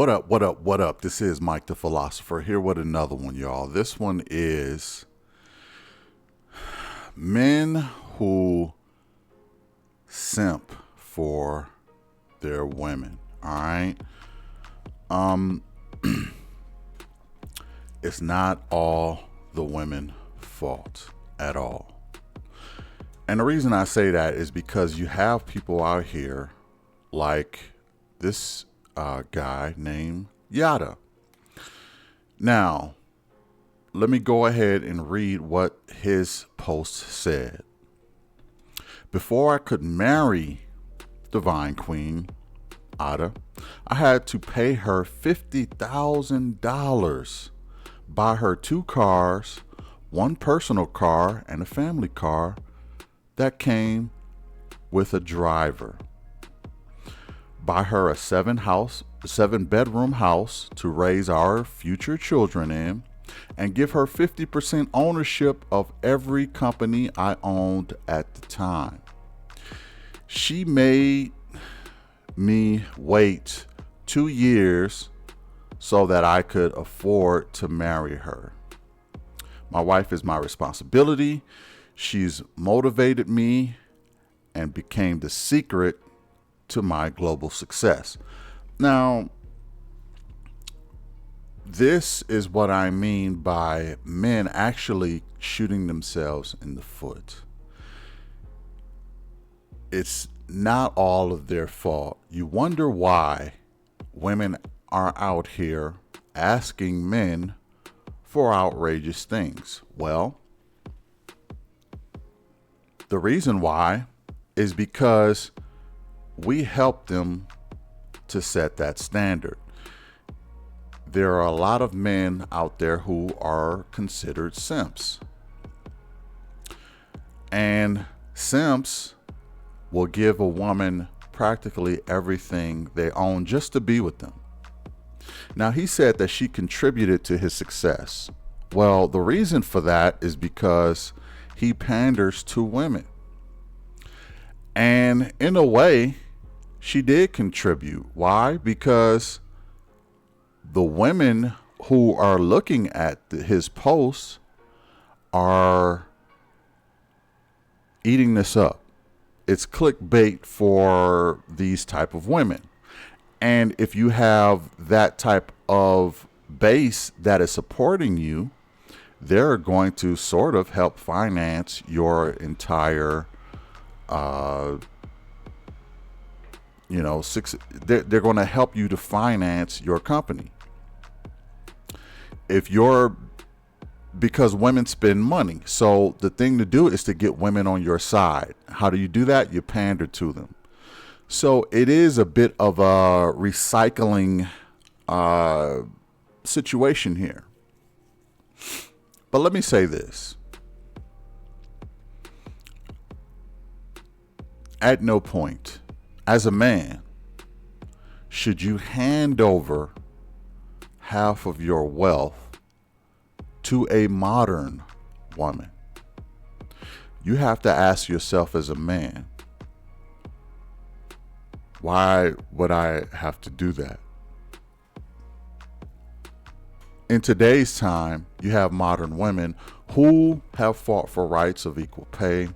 What up, what up, what up? This is Mike the Philosopher here with another one, y'all. This one is men who simp for their women. All right. Um it's not all the women's fault at all. And the reason I say that is because you have people out here like this guy named Yada. Now, let me go ahead and read what his post said. Before I could marry Divine Queen Ada, I had to pay her $50,000, buy her 2 cars, one personal car and a family car that came with a driver. Buy her a 7-bedroom house to raise our future children in, and give her 50% ownership of every company I owned at the time. She made me wait 2 years so that I could afford to marry her. My wife is my responsibility. She's motivated me and became the secret to my global success. Now, this is what I mean by men actually shooting themselves in the foot. It's not all of their fault. You wonder why women are out here asking men for outrageous things. Well, the reason why is because we help them to set that standard. There are a lot of men out there who are considered simps. And simps will give a woman practically everything they own just to be with them. Now, he said that she contributed to his success. Well, the reason for that is because he panders to women. And in a way, she did contribute. Why? Because the women who are looking at his posts are eating this up. It's clickbait for these type of women. And if you have that type of base that is supporting you, they're going to sort of help finance your entire they're going to help you to finance your company. Because women spend money. So the thing to do is to get women on your side. How do you do that? You pander to them. So it is a bit of a recycling situation here. But let me say this. At no point, as a man, should you hand over half of your wealth to a modern woman. You have to ask yourself as a man, why would I have to do that? In today's time, you have modern women who have fought for rights of equal pay,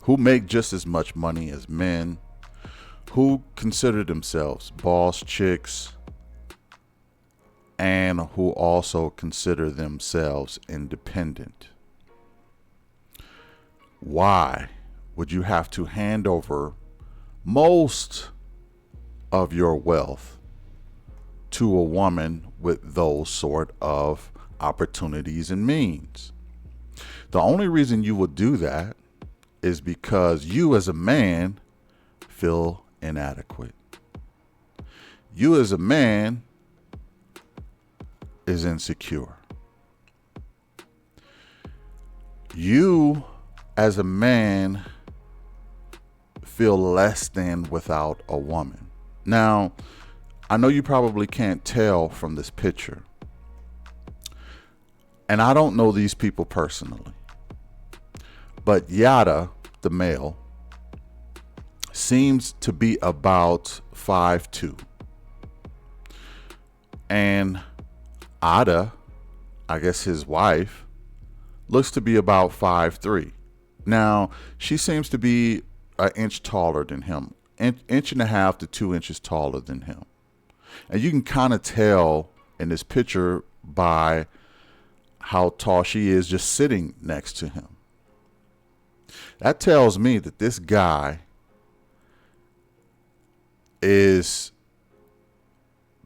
who make just as much money as men, who consider themselves boss chicks, and who also consider themselves independent. Why would you have to hand over most of your wealth to a woman with those sort of opportunities and means? The only reason you would do that is because you as a man feel inadequate. You as a man is insecure. You as a man feel less than without a woman. Now, I know you probably can't tell from this picture, and I don't know these people personally, but Yada, the male, seems to be about 5'2". And Ada, I guess his wife, looks to be about 5'3". Now, she seems to be an inch taller than him, inch and a half to 2 inches taller than him. And you can kind of tell in this picture by how tall she is just sitting next to him. That tells me that this guy is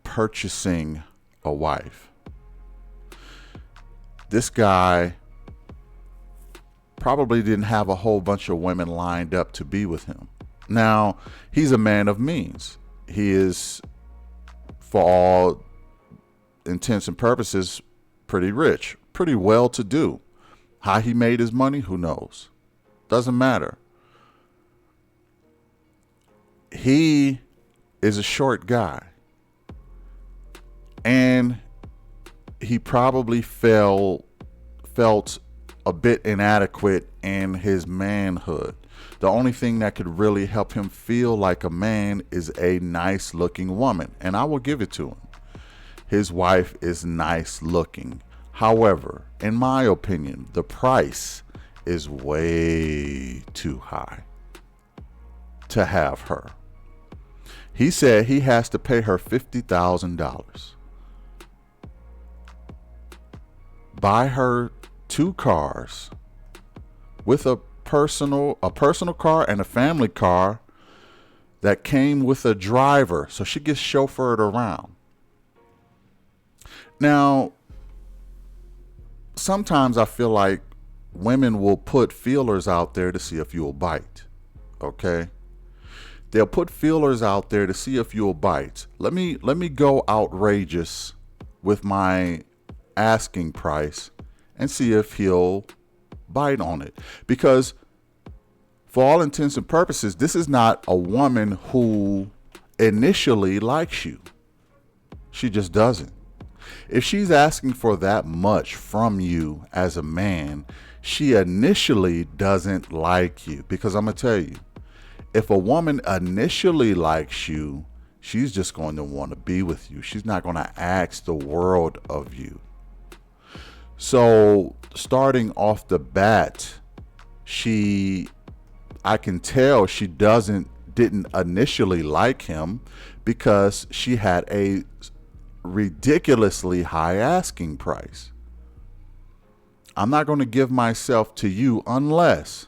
purchasing a wife. This guy probably didn't have a whole bunch of women lined up to be with him. Now, he's a man of means. He is, for all intents and purposes, pretty rich, pretty well to do. How he made his money, who knows? Doesn't matter. He is a short guy. And he probably felt a bit inadequate in his manhood. The only thing that could really help him feel like a man is a nice looking woman. And I will give it to him. His wife is nice looking. However, in my opinion, the price is way too high to have her. He said he has to pay her $50,000. Buy her 2 cars with a personal car and a family car that came with a driver, so she gets chauffeured around. Now, sometimes I feel like women will put feelers out there to see if you'll bite. Okay? They'll put feelers out there to see if you'll bite. Let me go outrageous with my asking price and see if he'll bite on it. Because for all intents and purposes, this is not a woman who initially likes you. She just doesn't. If she's asking for that much from you as a man, she initially doesn't like you. Because I'm going to tell you, if a woman initially likes you, she's just going to want to be with you. She's not going to ask the world of you. So starting off the bat, I can tell she didn't initially like him because she had a ridiculously high asking price. I'm not going to give myself to you unless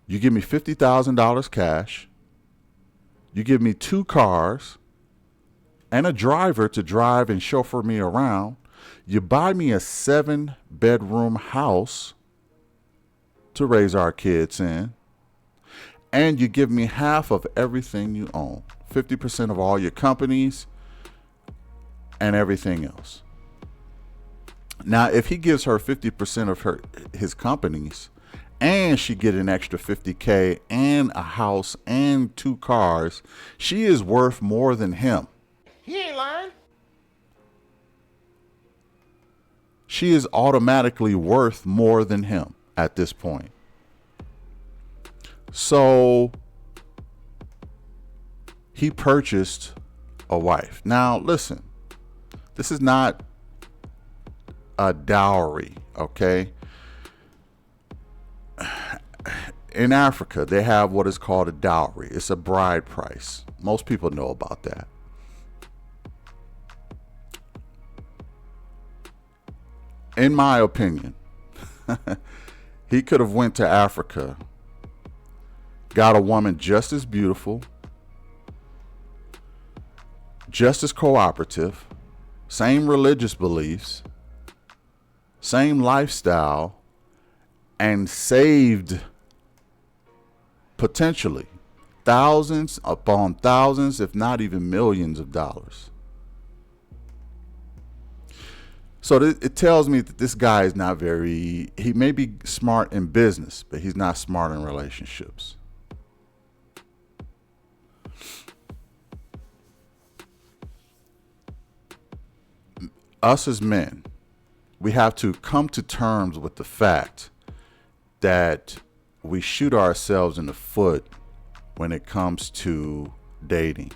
you give me $50,000 cash, you give me 2 cars and a driver to drive and chauffeur me around, you buy me a 7-bedroom house to raise our kids in, and you give me half of everything you own, 50% of all your companies and everything else. Now, if he gives her 50% of his companies and she get an extra $50K and a house and 2 cars, she is worth more than him. He ain't lying. She is automatically worth more than him at this point. So he purchased a wife. Now, listen, this is not a dowry, okay? In Africa, they have what is called a dowry. It's a bride price. Most people know about that. In my opinion, he could have went to Africa, got a woman just as beautiful, just as cooperative, same religious beliefs, same lifestyle, and saved potentially thousands upon thousands, if not even millions of dollars. So it tells me that this guy is not he may be smart in business, but he's not smart in relationships. Us as men, we have to come to terms with the fact that we shoot ourselves in the foot when it comes to dating.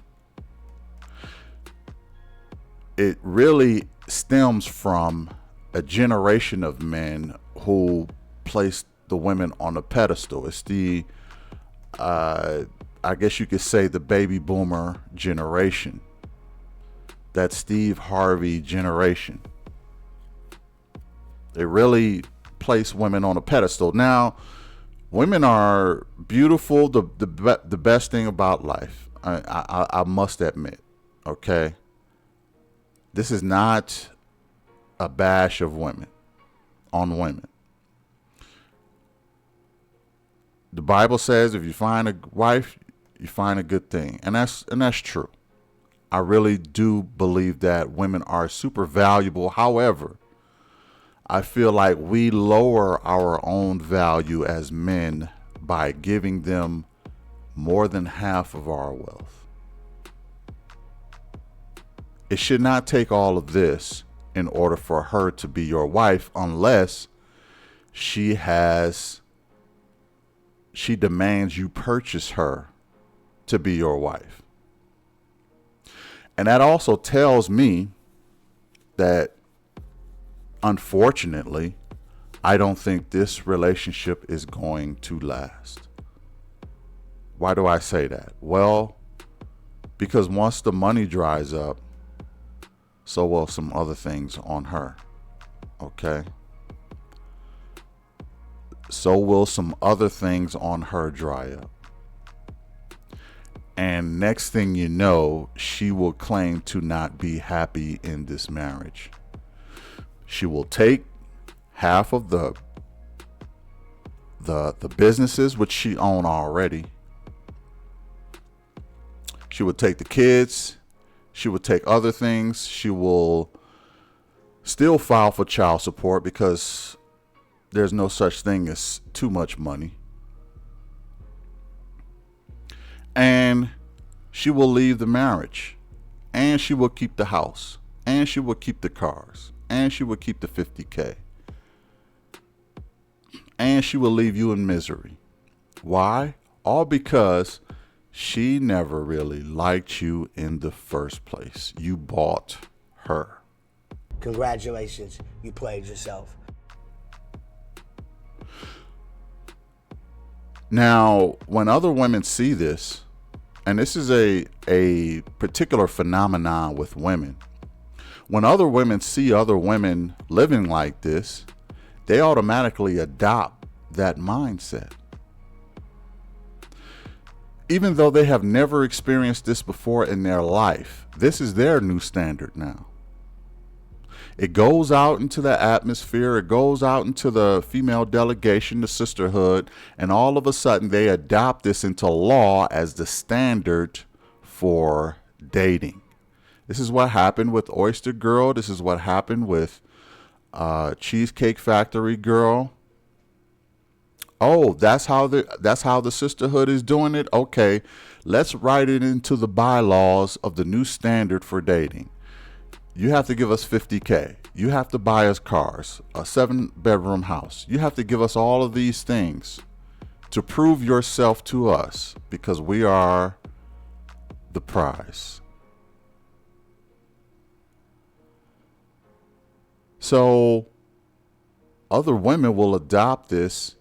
it really stems from a generation of men who placed the women on a pedestal. It's the, I guess you could say, the baby boomer generation, that Steve Harvey generation. They really place women on a pedestal. Now, women are beautiful, the best thing about life. I must admit, okay? This is not a bash of women on women. The Bible says if you find a wife, you find a good thing. And that's true. I really do believe that women are super valuable. However, I feel like we lower our own value as men by giving them more than half of our wealth. It should not take all of this in order for her to be your wife, unless she demands you purchase her to be your wife. And that also tells me that, unfortunately, I don't think this relationship is going to last. Why do I say that? Well, because once the money dries up, so will some other things on her. Okay? So will some other things on her dry up. And next thing you know, she will claim to not be happy in this marriage. She will take half of the businesses which she owns already. She would take the kids. She would take other things. She will still file for child support because there's no such thing as too much money. And she will leave the marriage. And she will keep the house. And she will keep the cars. And she will keep the $50K. And she will leave you in misery. Why? All because she never really liked you in the first place. You bought her. Congratulations, you played yourself. Now, when other women see this, and this is a particular phenomenon with women, when other women see other women living like this, they automatically adopt that mindset. Even though they have never experienced this before in their life, this is their new standard now. It goes out into the atmosphere, it goes out into the female delegation, the sisterhood, and all of a sudden they adopt this into law as the standard for dating. This is what happened with Oyster Girl. This is what happened with Cheesecake Factory Girl. Oh, that's how the sisterhood is doing it? Okay, let's write it into the bylaws of the new standard for dating. You have to give us $50K. You have to buy us cars, a 7-bedroom house. You have to give us all of these things to prove yourself to us because we are the prize. So other women will adopt this,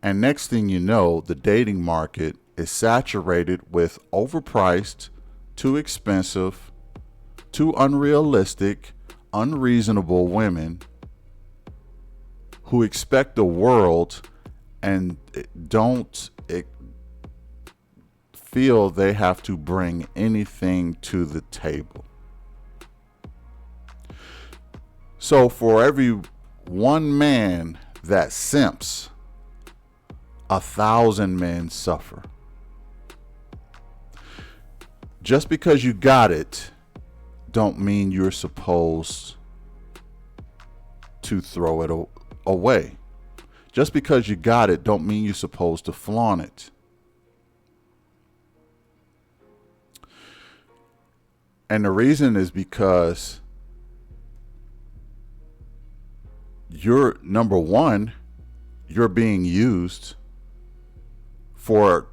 and next thing you know, the dating market is saturated with overpriced, too expensive, too unrealistic, unreasonable women who expect the world and don't feel they have to bring anything to the table. So for every one man that simps, 1,000 men suffer. Just because you got it don't mean you're supposed to throw it away. Just because you got it don't mean you're supposed to flaunt it. And the reason is because you're, number one, you're being used for,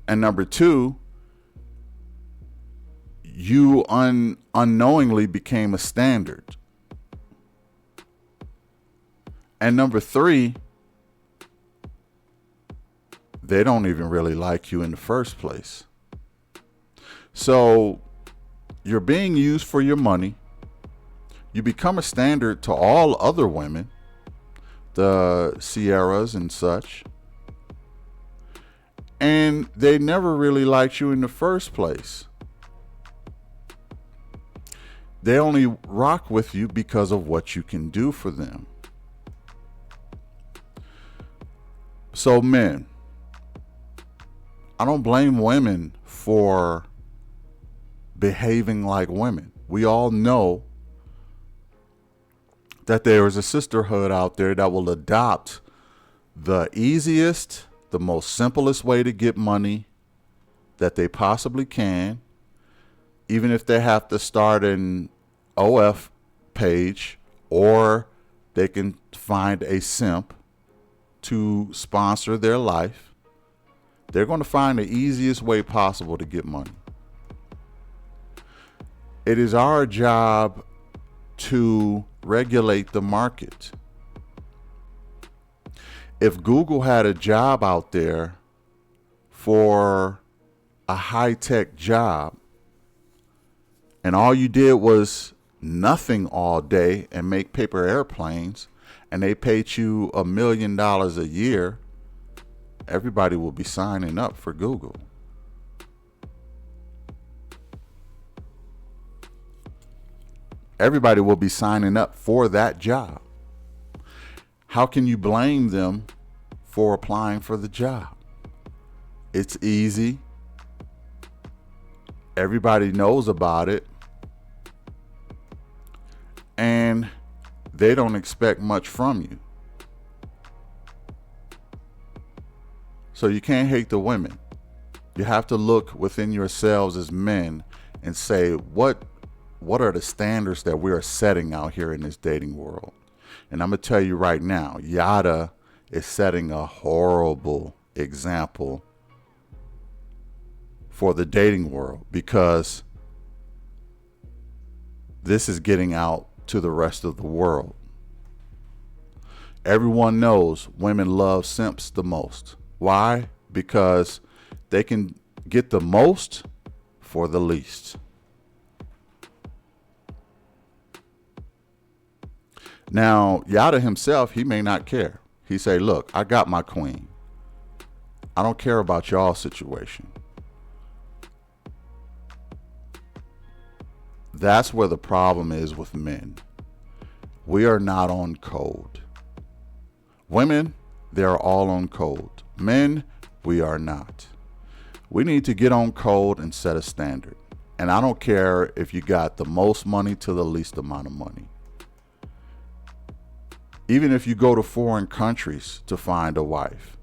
and number two, you unknowingly became a standard. And number three, they don't even really like you in the first place. So you're being used for your money. You become a standard to all other women, the Sierras and such. And they never really liked you in the first place. They only rock with you because of what you can do for them. So men, I don't blame women for behaving like women. We all know that there is a sisterhood out there that will adopt the easiest, the most simplest way to get money that they possibly can, even if they have to start an OF page, or they can find a simp to sponsor their life. They're going to find the easiest way possible to get money. It is our job to regulate the market. If Google had a job out there for a high-tech job, and all you did was nothing all day and make paper airplanes, and they paid you $1 million a year, everybody will be signing up for Google. Everybody will be signing up for that job. How can you blame them for applying for the job? It's easy. Everybody knows about it. And they don't expect much from you. So you can't hate the women. You have to look within yourselves as men and say, what are the standards that we are setting out here in this dating world? And I'm going to tell you right now, Yada is setting a horrible example for the dating world, because this is getting out to the rest of the world. Everyone knows women love simps the most. Why? Because they can get the most for the least. Now, Yada himself, he may not care. He say, look, I got my queen. I don't care about y'all's situation. That's where the problem is with men. We are not on code. Women, they're all on code. Men, we are not. We need to get on code and set a standard. And I don't care if you got the most money to the least amount of money. Even if you go to foreign countries to find a wife,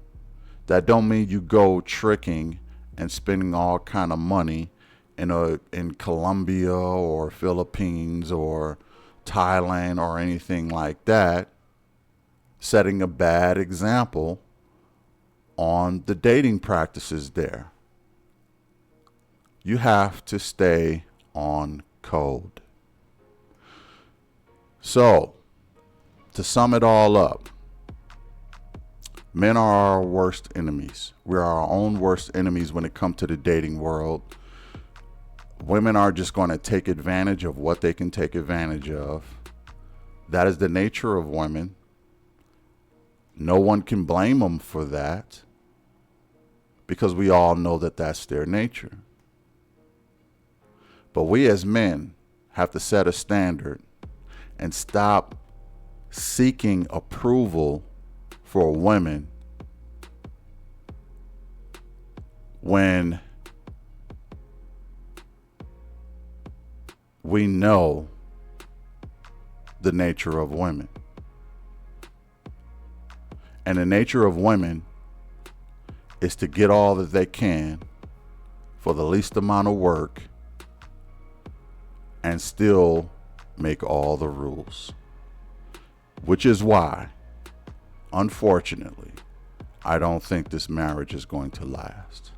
that don't mean you go tricking and spending all kind of money in Colombia or Philippines or Thailand or anything like that, setting a bad example on the dating practices there. You have to stay on code. So, to sum it all up, men are our worst enemies. We are our own worst enemies when it comes to the dating world. Women are just going to take advantage of what they can take advantage of. That is the nature of women. No one can blame them for that, because we all know that that's their nature. But we as men have to set a standard and stop seeking approval for women when we know the nature of women. And the nature of women is to get all that they can for the least amount of work and still make all the rules. Which is why, unfortunately, I don't think this marriage is going to last.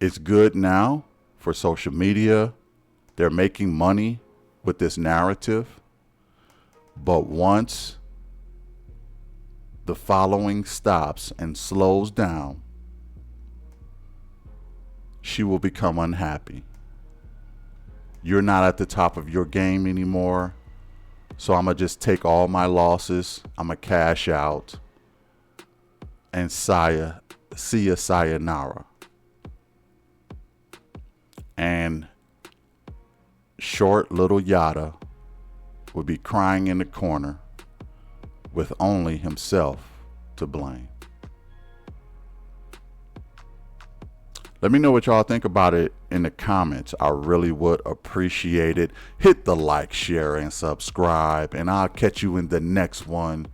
It's good now for social media. They're making money with this narrative. But once the following stops and slows down, she will become unhappy. You're not at the top of your game anymore. So I'm going to just take all my losses. I'm going to cash out and see ya sayonara. And short little Yada would be crying in the corner with only himself to blame. Let me know what y'all think about it in the comments. I really would appreciate it. Hit the like, share, and subscribe, and I'll catch you in the next one.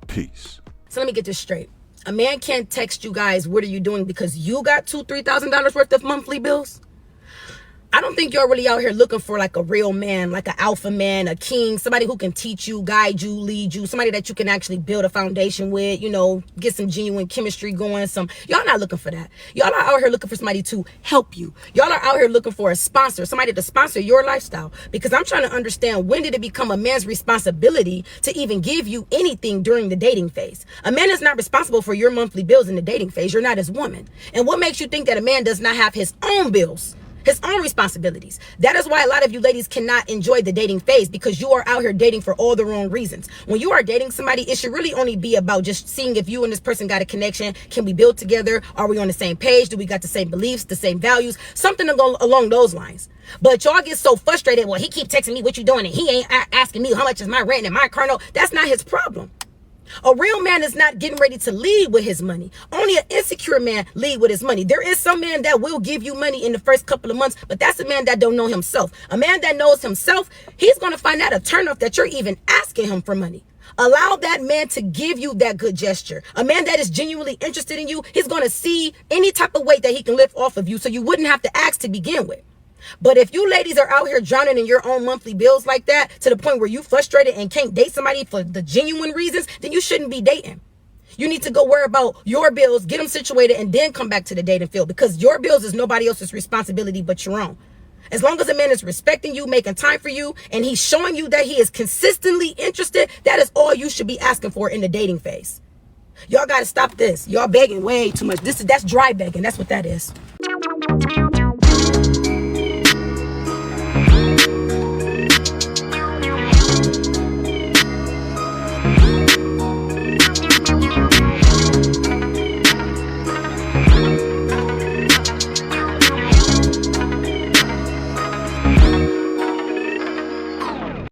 Peace. So let me get this straight. A man can't text you guys, what are you doing, because you got $2,000-$3,000 worth of monthly bills? I don't think you're really out here looking for like a real man, like an alpha man, a king, somebody who can teach you, guide you, lead you, somebody that you can actually build a foundation with, you know, get some genuine chemistry going. Y'all not looking for that. Y'all are out here looking for somebody to help you. Y'all are out here looking for a sponsor, somebody to sponsor your lifestyle. Because I'm trying to understand, when did it become a man's responsibility to even give you anything during the dating phase? A man is not responsible for your monthly bills in the dating phase. You're not his woman. And what makes you think that a man does not have his own bills? His own responsibilities. That is why a lot of you ladies cannot enjoy the dating phase, because you are out here dating for all the wrong reasons. When you are dating somebody, it should really only be about just seeing if you and this person got a connection. Can we build together? Are we on the same page? Do we got the same beliefs, the same values? Something along those lines. But y'all get so frustrated. Well, he keep texting me, what you doing? And he ain't asking me how much is my rent and my car note. That's not his problem. A real man is not getting ready to lead with his money. Only an insecure man lead with his money. There is some man that will give you money in the first couple of months, but that's a man that don't know himself. A man that knows himself, he's going to find out a turnoff that you're even asking him for money. Allow that man to give you that good gesture. A man that is genuinely interested in you, he's going to see any type of weight that he can lift off of you, so you wouldn't have to ask to begin with. But if you ladies are out here drowning in your own monthly bills like that, to the point where you frustrated and can't date somebody for the genuine reasons, then you shouldn't be dating. You need to go worry about your bills, get them situated, and then come back to the dating field, because your bills is nobody else's responsibility but your own. As long as a man is respecting you, making time for you, and he's showing you that he is consistently interested, that is all you should be asking for in the dating phase. Y'all got to stop this. Y'all begging way too much. That's dry begging. That's what that is.